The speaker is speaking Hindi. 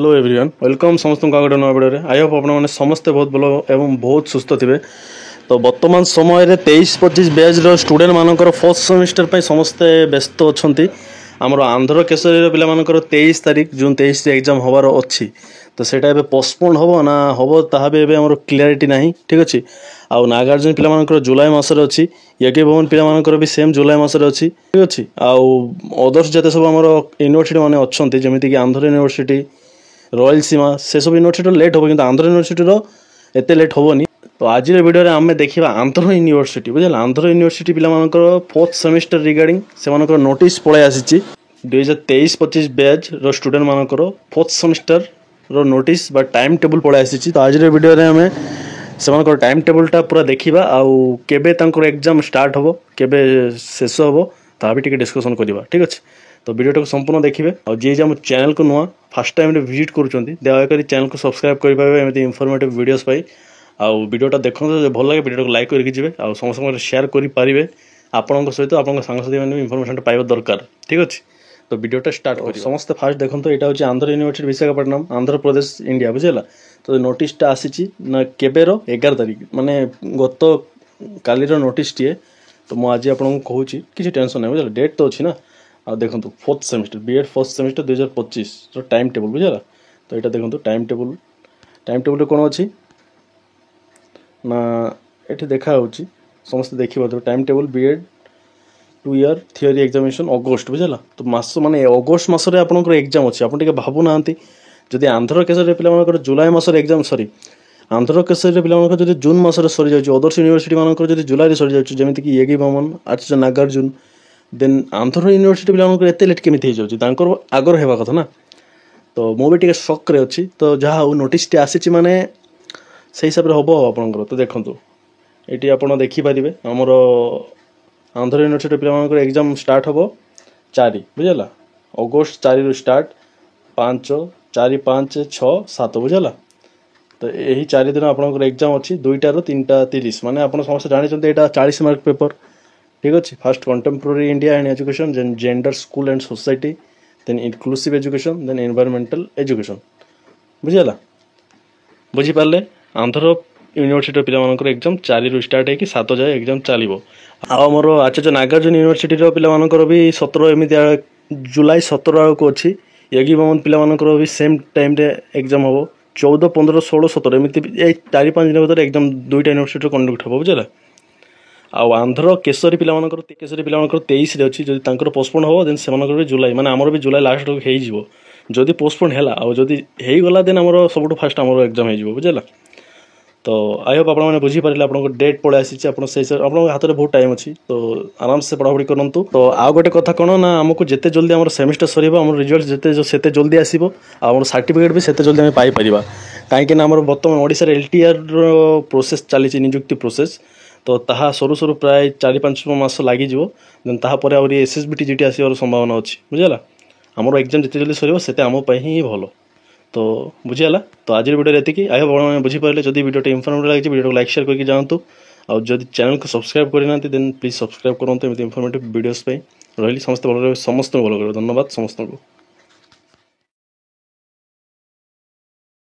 हेलो एवरीवन वेलकम समस्त गोटे नया भिडियो आई होप आपने समस्ते बहुत भल एवं बहुत सुस्थ थे। तो वर्तमान समय 23-25 बैच स्टूडेंट मानकर फर्स्ट सेमिस्टर पर समस्ते व्यस्त अच्छा आमर आंध्र केसरी पिलामानकर 23 तारीख जून 23 एग्जाम हबार अच्छी तो सेटा एबे पोस्टपोन हम ना हम ताबे आमर क्लियरिटी ना ठीक अच्छे आउ नागार्जुन पिलामानकर जुलाई मासरे अच्छी यज्ञ भवन पिलामानकर भी सेम जुलाई मासरे अच्छी ठीक अच्छे आउ अदर्स जते सब आमर यूनिवर्सिटी माने अच्छा जमीती कि आंध्र यूनिवर्सिटी रॉयल सीमा से सब यूनिवर्सिटी लेट हम कि आंध्र यूनिवर्सिटी एत लेट हेनी। तो आज वीडियो आम देखा आंध्र यूनिवर्सिटी बुझे आंध्र यूनिवर्सिटी पिलामानकर फोर्थ सेमिस्टर रिगार्डिंग से नोटिस पलि आसी 2023-25 बैच स्टूडेंट मानकर फोर्थ सेमिस्टर रो नोटिस बा टाइम टेबल पलि आसी। तो आज वीडियो आम से टाइम टेबलटा पूरा देखा आउ केबे तांकर एग्जाम स्टार्ट हम केबे शेष हम ता भी डिस्कसन करवा ठीक अच्छे। तो वीडियो को संपूर्ण देखिए और जी आम चैनल को नुआ फास्ट टाइम विजिट करुँच दयाकोरी चैनल को सब्सक्राइब करेंगे एमती इनफॉर्मेटिव वीडियोस पाई आउ वीडियोटा देखो भल लगे वीडियो को लाइक करके जी आ समस्त शेयर करेंगे आपण सहित आप सांगसाथी मैंने इनफर्मेशन पाइबा दरकार ठीक अच्छे। तो वीडियोटा स्टार्ट कर समस्त फास्ट देखो यहाँ हूँ आंध्र यूनिवर्सिटी विशाखापट्टनम आंध्र प्रदेश इंडिया बुझेगा। तो नोटिसटा आसी ना केबेर 11 तारीख माने गत कालीर नोटिस टीए। तो मुझे आज आपको कहूँ कि टेंशन नहीं बुझे डेट तो अच्छी ना आ देखो fourth semester BEd first semester 2025 time table बुझेगा। तो यहाँ देखो टाइम टेबल कौन अच्छी ना ये देखा समस्त देखिए time table BEd 2 year theory examination August बुझेगा। तो मास माने अगस्ट मसरे आपंकर एग्जाम अच्छे आप भावुना जदि आंध्र केसरी पिला जुलाई मसर एग्जाम सरी आंध्र केसरी पिला जब जून मसरे सरी जाए अदर्स यूनिवर्सिटी मानक जब जुलाई सरी जाए जमीक कि यज्ञ भवन आचार्य नागार्जुन देन आंध्र यूनिवर्सिटी पिला एत लेट केमी हो आगर होगा कथा ना। तो मुझे सक्रे अच्छी तो जहाँ हूँ नोटिस टी आसी माने से हिसाब से हम आपंकर। तो देखो ये आप देखिपारे आमर आंध्र यूनिवर्सिटी पिला एग्जाम स्टार्ट हम 4 बुझेगा अगस्ट 4 रु स्टार्ट 5 4 5 6 7 बुझेगा। तो यही 4 दिन आपंकर एग्जाम अच्छी 2टा 3टा 30 माने आप समस्त जानते यहाँ 40 मार्क पेपर ठीक अच्छे। First contemporary India and education then gender school and society then inclusive education then environmental education बुझेगा बुझीपारे। आंध्र यूनिवर्सिटी पिलामानकर एग्जाम 4 रु स्टार्ट है 7 जाए एग्जाम चलो आमर आचार्य नागार्जुन यूनिवर्सिटी पिलामानकर भी 17 एमती जुलाई 17 आड़ को अच्छी यज्ञ भवन पिलामानकर भी सेम टाइम रे एग्जाम हम 14 15 16 17 एमती 4-5 दिन भर एग्जाम 2टा यूनिवर्सिटी कंडक्ट हम बुझेगा। आंध्र केसरी पिलामानकर 23 रे अच्छी जब पोस्टपोन हम देन से भी जुलाई माने आमर भी जुलाई लास्ट हो जदि पोस्टपोन है आदि होगला देन आमर सब फास्ट आमर एग्जाम हो बुझेगा। तो आई होप आपने बुझीपारे आप डेट पलि आसी हाथ में बहुत टाइम अच्छी तो आराम से पढ़ापढ़ी करूँ। तो आउ गोटे कथा कौन ना आमको जिते जल्दी आम सेमिस्टर सर आम रिजल्ट जिते जल्दी आसो आम सर्टिफिकेट भी सेते जल्दी आम पाइपर कहीं बर्तमान ओडिशा एलटीआर प्रोसेस चली निजुक्ति प्रोसेस। तो ताहा सरू सरू प्राय 4-5 मास लगे देन तापर आहरी एसएसबीटी जीटी आसवर संभावना अच्छी बुझेगा। आमर एग्जाम जिते जल्दी सर से आम ही भल। तो बुझीगला। तो आज वीडियो ये आई होप आप बुझीपारे जब वीडियो इनफॉर्मेटिव लगे वीडियो को लाइक शेयर करके जातु और जब चैनल को सब्सक्राइब करना देन प्लीज सब्सक्राइब करूँ एमती इनफॉर्मेटिव वीडियोस रही समस्त भल समस्त भल धन्यवाद समस्त को।